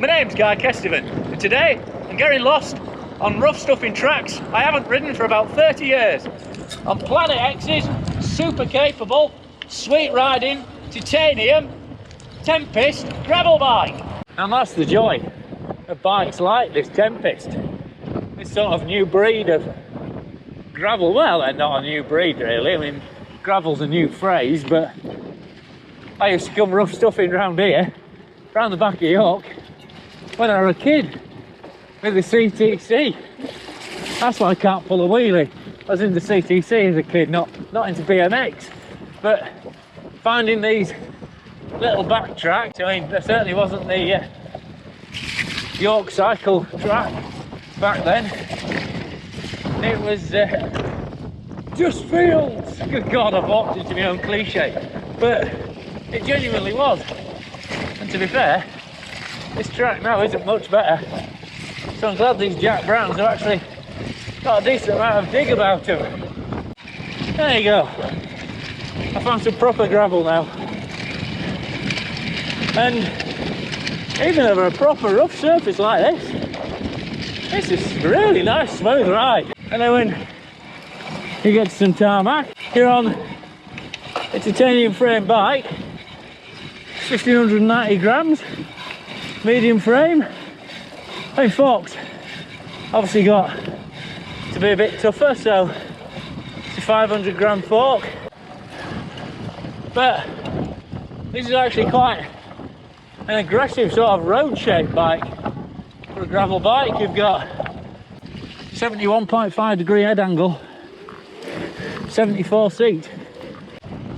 My name's Kesteven, and today I'm getting lost on rough stuffing tracks I haven't ridden for about 30 years. On Planet X's super capable, sweet riding, titanium, Tempest gravel bike. And that's the joy of bikes like this Tempest. This sort of new breed of gravel. Well, they're not a new breed really. I mean, gravel's a new phrase, but I used to come rough stuffing around here, around the back of York, when I was a kid with the CTC. That's why I can't pull a wheelie. I was in the CTC as a kid, not into BMX. But finding these little back tracks, I mean, there certainly wasn't the York cycle track back then. It was just fields. Good God, I've walked into my own cliche. But it genuinely was. And to be fair, this track now isn't much better. So I'm glad these Jack Browns have actually got a decent amount of dig about them. There you go. I found some proper gravel now. And even over a proper rough surface like this is a really nice smooth ride. And then when you get to some tarmac, you're on a titanium frame bike, 1590 grams, medium frame. I mean, forks obviously got to be a bit tougher, so it's a 500 gram fork. But this is actually quite an aggressive sort of road shaped bike for a gravel bike. You've got 71.5 degree head angle, 74 seat,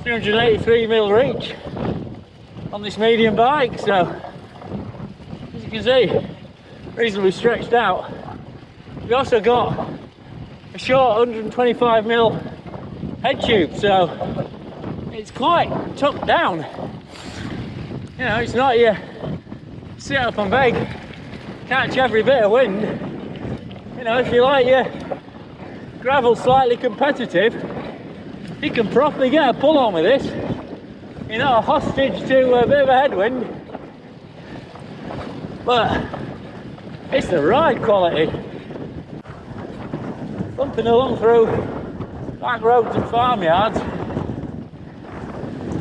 383 mil reach on this medium bike, so as you can see, reasonably stretched out. We've also got a short 125 mil head tube, so it's quite tucked down. You know, it's not your sit up and beg, catch every bit of wind. You know, if you like your gravel slightly competitive, you can properly get a pull on with this. You're not a hostage to a bit of a headwind, but it's the ride quality. Bumping along through back roads and farmyards.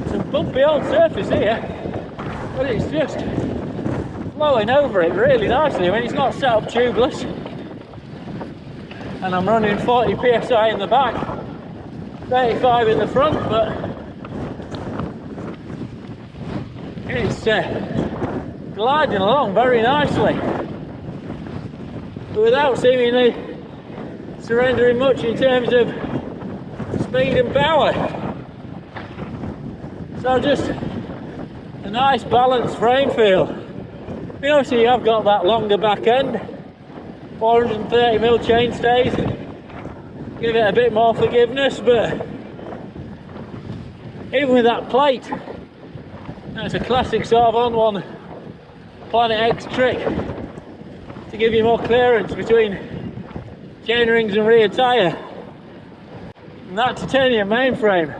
Some bumpy old surface here, but it's just flowing over it really nicely. I mean, it's not set up tubeless. And I'm running 40 psi in the back, 35 in the front, but it's gliding along very nicely, but without seemingly surrendering much in terms of speed and power. So just a nice balanced frame feel. You know, so you have got that longer back end, 430 mil chain stays, give it a bit more forgiveness, but even with that plate, that's a classic sort of on one Planet X trick to give you more clearance between chain rings and rear tyre. And that titanium mainframe,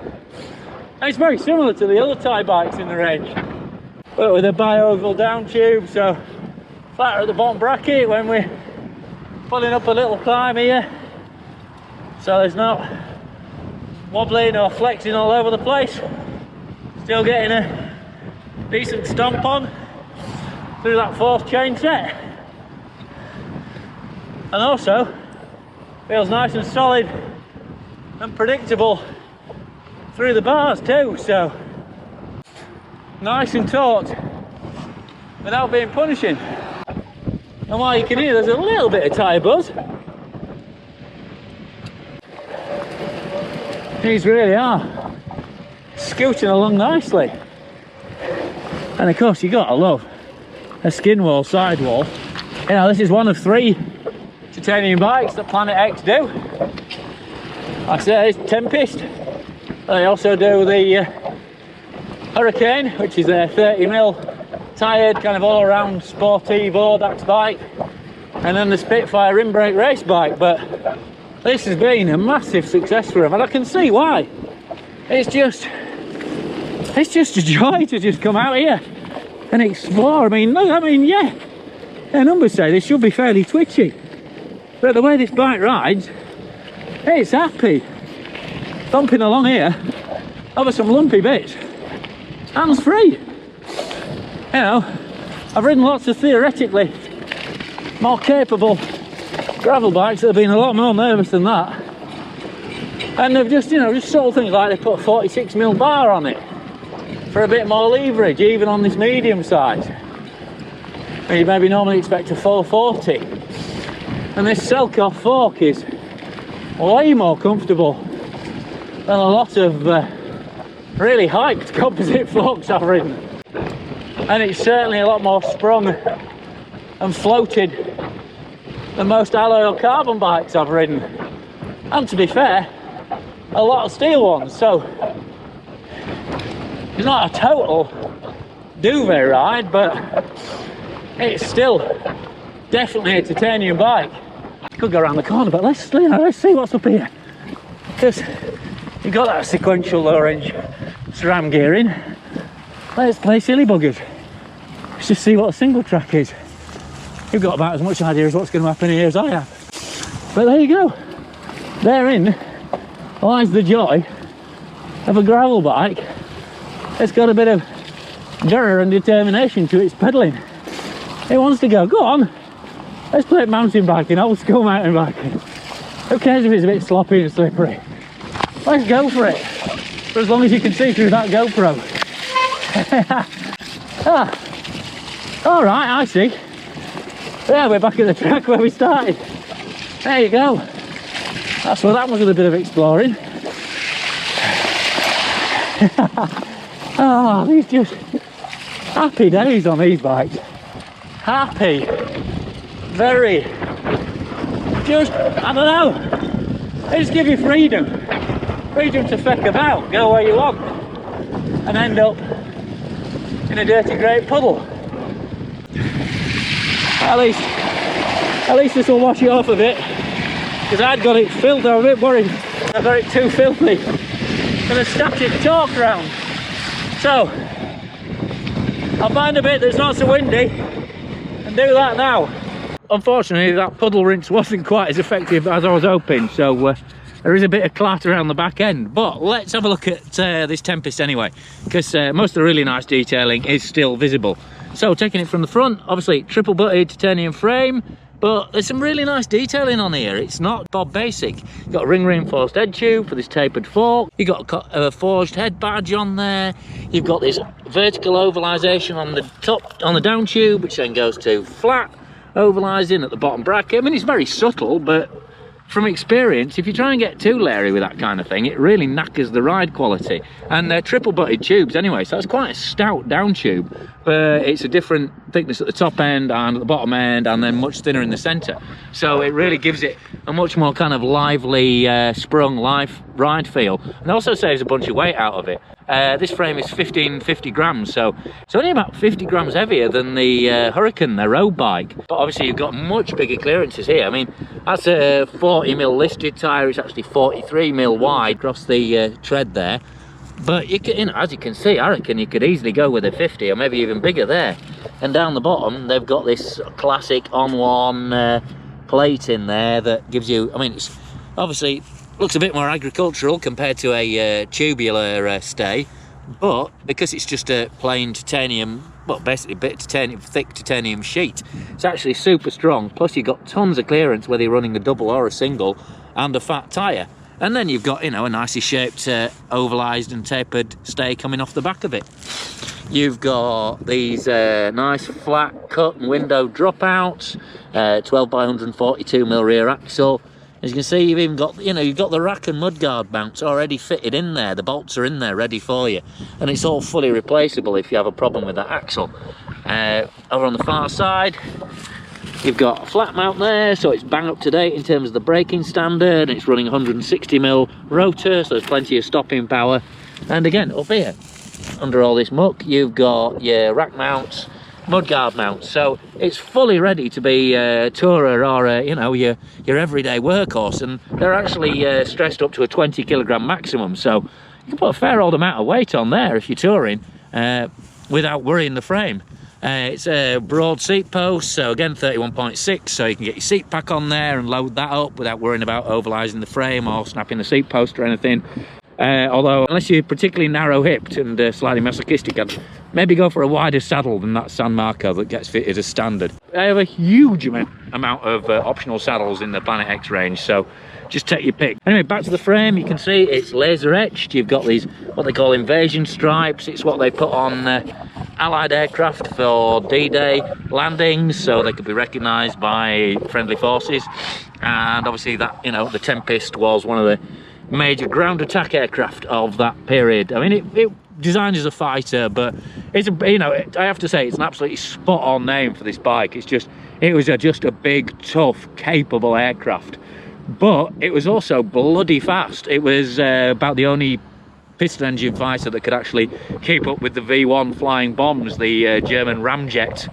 and it's very similar to the other Thai bikes in the range, but with a bi-oval down tube, so flatter at the bottom bracket when we're pulling up a little climb here, so there's not wobbling or flexing all over the place. Still getting a decent stomp on through that fourth chain set, and also feels nice and solid and predictable through the bars too, so nice and taut without being punishing. And while you can hear there's a little bit of tyre buzz, these really are scooting along nicely. And of course you gotta love a skin wall sidewall. You know, this is one of 3 titanium bikes that Planet X do. Like I say, it's Tempest. They also do the Hurricane, which is a 30 mil tired kind of all around sporty Vordax bike, and then the Spitfire rim brake race bike. But this has been a massive success for them, and I can see why. It's just a joy to just come out here and explore. I mean, look, yeah, their numbers say they should be fairly twitchy. But the way this bike rides, it's happy. Thumping along here over some lumpy bits. Hands free. You know, I've ridden lots of theoretically more capable gravel bikes that have been a lot more nervous than that. And they've just, you know, just subtle things like they put a 46mm bar on it for a bit more leverage, even on this medium size. And you maybe normally expect a 440. And this Selkoff fork is way more comfortable than a lot of really hiked composite forks I've ridden. And it's certainly a lot more sprung and floated than most alloy or carbon bikes I've ridden. And to be fair, a lot of steel ones, so it's not a total duvet ride, but it's still definitely a titanium bike. Could go around the corner, but let's see what's up here, because you've got that sequential low-range SRAM gearing. Let's play silly buggers. Let's just see what a single track is. You've got about as much idea as what's going to happen here as I have. But there you go. Therein lies the joy of a gravel bike. It's got a bit of grr and determination to its pedalling. It wants to go on, let's play mountain biking, old school mountain biking. Who cares if it's a bit sloppy and slippery? Let's go for it, for as long as you can see through that GoPro. All right, I see. Yeah, we're back at the track where we started. There you go. That's what that was, with a bit of exploring. Oh, these just happy days on these bikes. Happy, very, just, I don't know, they just give you freedom to feck about, go where you want, and end up in a dirty grey puddle. At least this will wash it off a bit, because I'd got it filled. I was a bit worried I got it too filthy for the static torque round. So I'll find a bit that's not so windy and do that now. Unfortunately, that puddle rinse wasn't quite as effective as I was hoping, so there is a bit of clatter around the back end. But let's have a look at this Tempest anyway, because most of the really nice detailing is still visible. So taking it from the front, obviously triple butted titanium frame, but there's some really nice detailing on here. It's not Bob Basic. You've got a ring reinforced head tube for this tapered fork. You've got a forged head badge on there. You've got this vertical ovalization on the top, on the down tube, which then goes to flat ovalizing at the bottom bracket. I mean, it's very subtle, but from experience, if you try and get too leery with that kind of thing, it really knackers the ride quality. And they're triple butted tubes anyway, so it's quite a stout down tube, but it's a different thickness at the top end and at the bottom end, and then much thinner in the center. So it really gives it a much more kind of lively, sprung life ride feel, and also saves a bunch of weight out of it. This frame is 1550 grams, so it's only about 50 grams heavier than the Hurricane, their road bike. But obviously you've got much bigger clearances here. I mean, that's a 40mm listed tyre. It's actually 43mm wide across the tread there. But you can, as you can see, I reckon you could easily go with a 50 or maybe even bigger there. And down the bottom, they've got this classic on-one plate in there that gives you, I mean, it's obviously looks a bit more agricultural compared to a tubular stay, but because it's just a plain titanium, well, basically a bit of titanium, thick titanium sheet, it's actually super strong. Plus you've got tons of clearance whether you're running a double or a single, and a fat tyre. And then you've got, you know, a nicely shaped ovalized and tapered stay coming off the back of it. You've got these nice flat cut and window dropouts, 12 by 142mm rear axle. As you can see, you've even got, you know, you've got the rack and mudguard mounts already fitted in there. The bolts are in there ready for you, and it's all fully replaceable if you have a problem with that axle. Over on the far side, you've got a flat mount there, so it's bang up to date in terms of the braking standard. It's running 160mm rotor, so there's plenty of stopping power. And again, up here, under all this muck, you've got your rack mounts, mudguard mounts, so it's fully ready to be a tourer or you know, your everyday workhorse. And they're actually stressed up to a 20kg maximum, so you can put a fair old amount of weight on there if you're touring without worrying the frame. It's a broad seat post, so again 31.6, so you can get your seat pack on there and load that up without worrying about overlising the frame or snapping the seat post or anything. Although unless you're particularly narrow-hipped and slightly masochistic, I'd maybe go for a wider saddle than that San Marco that gets fitted as standard. I have a huge amount of optional saddles in the Planet X range, so just take your pick. Anyway, back to the frame. You can see it's laser etched. You've got these what they call invasion stripes. It's what they put on Allied aircraft for D-Day landings, so they could be recognised by friendly forces. And obviously that, you know, the Tempest was one of the major ground attack aircraft of that period. I mean, it designed as a fighter, but it's a, you know, I have to say it's an absolutely spot on name for this bike. It's just, it was just a big, tough, capable aircraft, but it was also bloody fast. It was about the only piston engine fighter that could actually keep up with the V1 flying bombs, the German ramjet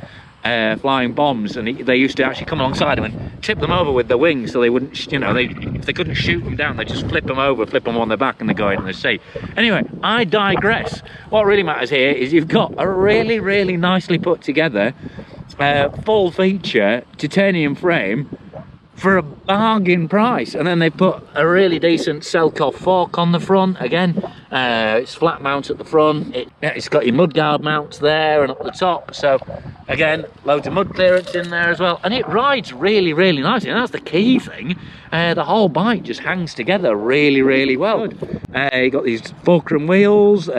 flying bombs, and they used to actually come alongside them and tip them over with their wings, so they wouldn't, you know, if they couldn't shoot them down, they just flip them over, flip them on their back, and they go into the sea. Anyway, I digress. What really matters here is you've got a really nicely put together full feature titanium frame for a bargain price, and then they put a really decent Selkoff fork on the front. Again, it's flat mount at the front. It's got your mudguard mounts there and up the top, so again, loads of mud clearance in there as well, and it rides really nicely, and that's the key thing. The whole bike just hangs together really well. You got these fulcrum wheels.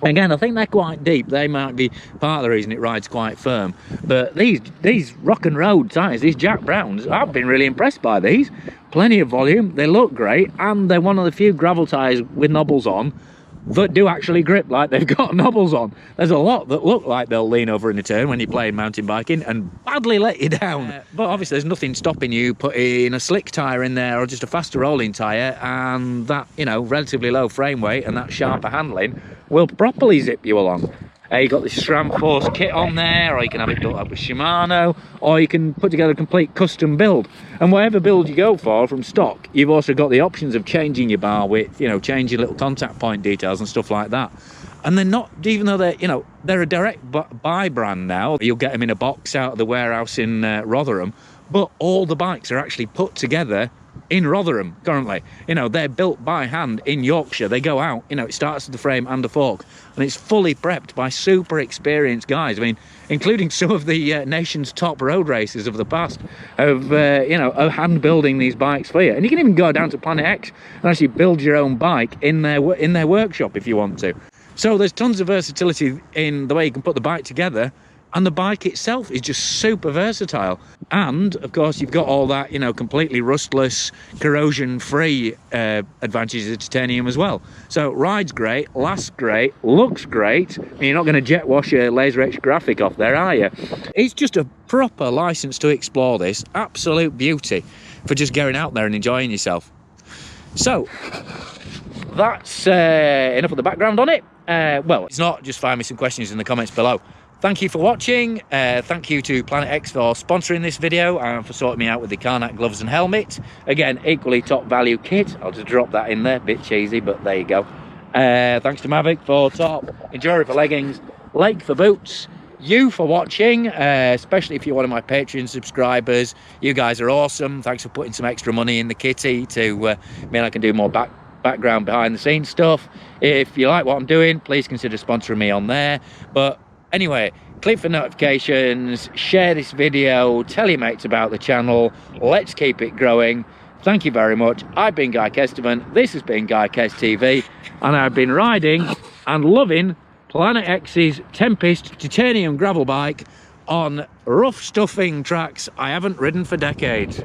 Again, I think they're quite deep. They might be part of the reason it rides quite firm. But these rock and road tyres, these Jack Browns, I've been really impressed by these. Plenty of volume, they look great, and they're one of the few gravel tyres with knobbles on that do actually grip like they've got knobbles on. There's a lot that look like they'll lean over in a turn when you're playing mountain biking and badly let you down. But obviously there's nothing stopping you putting a slick tyre in there or just a faster rolling tyre, and that, you know, relatively low frame weight and that sharper handling will properly zip you along. You got this SRAM Force kit on there, or you can have it built up with Shimano, or you can put together a complete custom build. And whatever build you go for from stock, you've also got the options of changing your bar width, you know, changing little contact point details and stuff like that. And they're not, even though they're, you know, they're a direct buy brand now, you'll get them in a box out of the warehouse in Rotherham, but all the bikes are actually put together in Rotherham currently. You know, they're built by hand in Yorkshire. They go out, you know, it starts with the frame and the fork, and it's fully prepped by super experienced guys. I mean, including some of the nation's top road racers of the past of you know, of hand building these bikes for you. And you can even go down to Planet X and actually build your own bike in their workshop if you want to. So there's tons of versatility in the way you can put the bike together, and the bike itself is just super versatile. And of course you've got all that, you know, completely rustless, corrosion free advantages of titanium as well. So rides great, lasts great, looks great. I mean, you're not going to jet wash a laser etched graphic off there, are you? It's just a proper license to explore this. Absolute beauty for just going out there and enjoying yourself. So that's enough of the background on it. Well, it's not. Just find me some questions in the comments below. Thank you for watching. Thank you to Planet X for sponsoring this video and for sorting me out with the Carnac gloves and helmet. Again, equally top value kit. I'll just drop that in there, bit cheesy, but there you go. Thanks to Mavic for top, Enduro for leggings, Lake for boots, you for watching, especially if you're one of my Patreon subscribers. You guys are awesome. Thanks for putting some extra money in the kitty to mean I can do more background behind the scenes stuff. If you like what I'm doing, please consider sponsoring me on there. But anyway, click for notifications, share this video, tell your mates about the channel. Let's keep it growing. Thank you very much. I've been Guy Kesteven, this has been Guy Kest TV, and I've been riding and loving Planet X's Tempest titanium gravel bike on rough stuffing tracks I haven't ridden for decades.